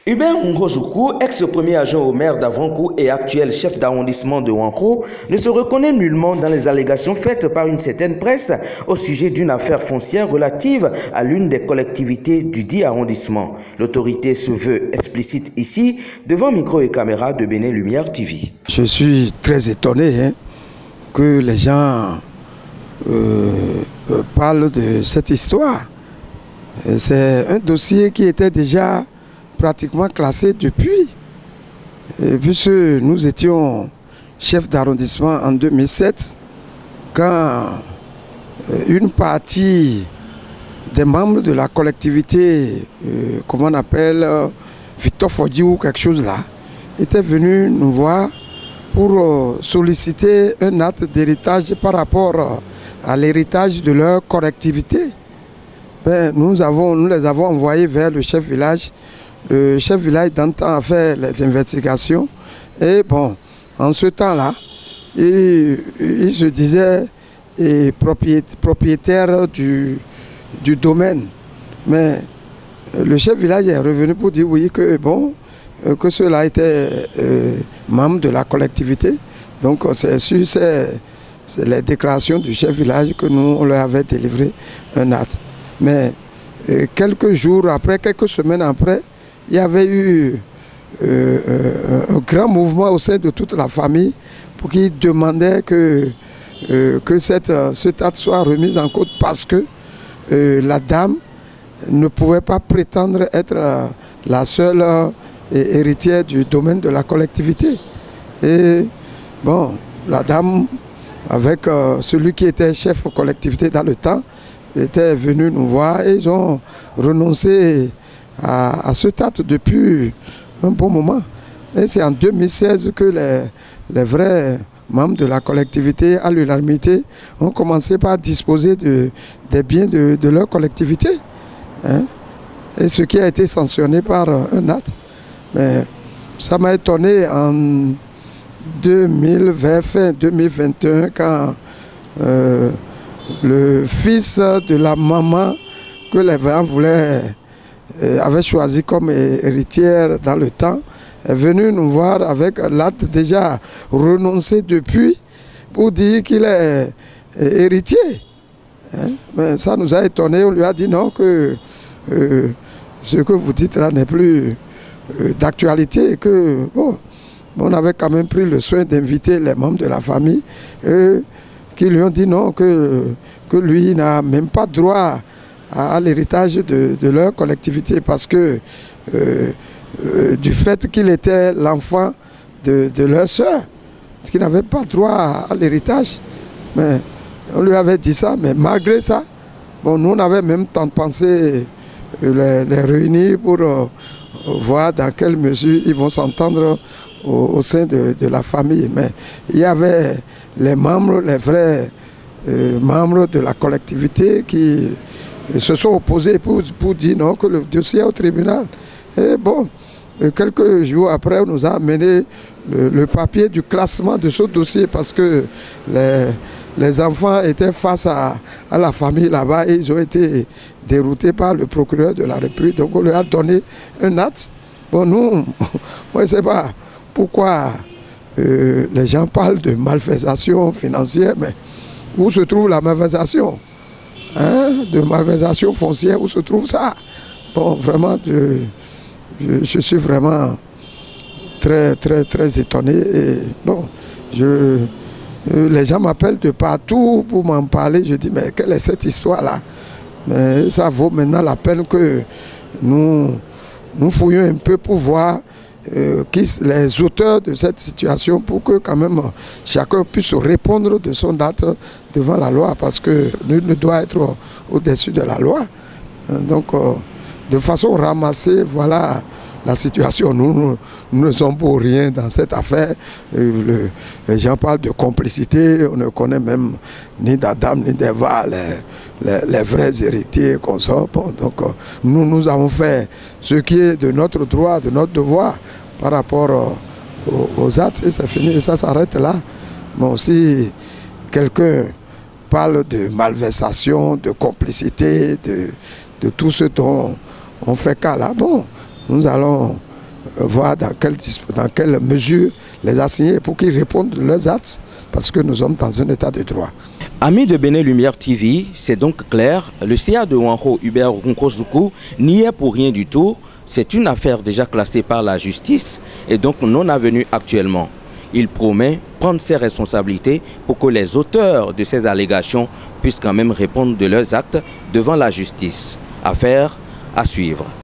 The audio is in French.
Hubert Ngozoukou, ex-premier agent au maire d'Avrankou et actuel chef d'arrondissement de Wankro, ne se reconnaît nullement dans les allégations faites par une certaine presse au sujet d'une affaire foncière relative à l'une des collectivités du dit arrondissement. L'autorité se veut explicite ici, devant micro et caméra de Bénin Lumière TV. Je suis très étonné que les gens parlent de cette histoire. C'est un dossier qui était déjà pratiquement classé depuis. Puisque nous étions chef d'arrondissement en 2007, quand une partie des membres de la collectivité, comment on appelle, Victor Fodji ou quelque chose là, était venu nous voir pour solliciter un acte d'héritage par rapport à l'héritage de leur collectivité. Nous les avons envoyés vers le chef village. Le chef village d'antan a fait les investigations. Et bon, en ce temps-là, il se disait propriétaire du domaine. Mais le chef village est revenu pour dire oui, que bon, que cela était membre de la collectivité. Donc c'est sur les déclarations du chef village que nous on leur avait délivré un acte. Mais quelques jours après, quelques semaines après, il y avait eu un grand mouvement au sein de toute la famille pour qu'ils demandaient que cet acte soit remis en cause parce que la dame ne pouvait pas prétendre être la seule héritière du domaine de la collectivité. Et bon, la dame, avec celui qui était chef de collectivité dans le temps, était venu nous voir et ils ont renoncé à ce acte depuis un bon moment. Et c'est en 2016 que les vrais membres de la collectivité, à l'unanimité, ont commencé par disposer des biens de leur collectivité. Et ce qui a été sanctionné par un acte. Mais ça m'a étonné en 2020, fin 2021, quand le fils de la maman que les parents avait choisi comme héritière dans le temps, est venu nous voir avec l'acte déjà renoncé depuis pour dire qu'il est héritier. Mais ça nous a étonné. On lui a dit non, que ce que vous dites là n'est plus d'actualité et que bon, on avait quand même pris le soin d'inviter les membres de la famille qui lui ont dit non, que lui n'a même pas droit à l'héritage de leur collectivité parce que du fait qu'il était l'enfant de leur sœur, qu'il n'avait pas droit à l'héritage. Mais on lui avait dit ça, mais malgré ça, bon, nous on avait même tant pensé les réunir pour voir dans quelle mesure ils vont s'entendre au sein de la famille. Mais il y avait les membres, les vrais membres de la collectivité qui se sont opposés pour dire non, que le dossier est au tribunal. Et bon, quelques jours après, on nous a amené le papier du classement de ce dossier parce que les enfants étaient face à la famille là-bas et ils ont été déroutés par le procureur de la République. Donc on leur a donné un acte. Bon, nous, moi je ne sais pas pourquoi les gens parlent de malversation financière, mais où se trouve la malversation? De malversation foncière, où se trouve ça? Bon, vraiment, je suis vraiment très, très, très étonné. Et bon, les gens m'appellent de partout pour m'en parler. Je dis, mais quelle est cette histoire-là? Mais ça vaut maintenant la peine que nous fouillions un peu pour voir les auteurs de cette situation pour que quand même chacun puisse répondre de son acte devant la loi parce que nul ne doit être au-dessus de la loi. Donc de façon ramassée, voilà la situation. Nous ne sommes pour rien dans cette affaire. Les gens parlent de complicité, on ne connaît même ni d'Adam ni d'Eva, les vrais héritiers qu'on sort. Bon, donc nous avons fait ce qui est de notre droit, de notre devoir par rapport aux actes et c'est fini et ça s'arrête là. Bon, si quelqu'un parle de malversation, de complicité, de tout ce dont on fait cas là, bon, nous allons voir dans quelle mesure les assigner pour qu'ils répondent de leurs actes, parce que nous sommes dans un état de droit. Amis de Bénin Lumière TV, c'est donc clair, le CA de Wanro, Hubert Nkosuku, n'y est pour rien du tout. C'est une affaire déjà classée par la justice et donc non avenue actuellement. Il promet prendre ses responsabilités pour que les auteurs de ces allégations puissent quand même répondre de leurs actes devant la justice. Affaire à suivre.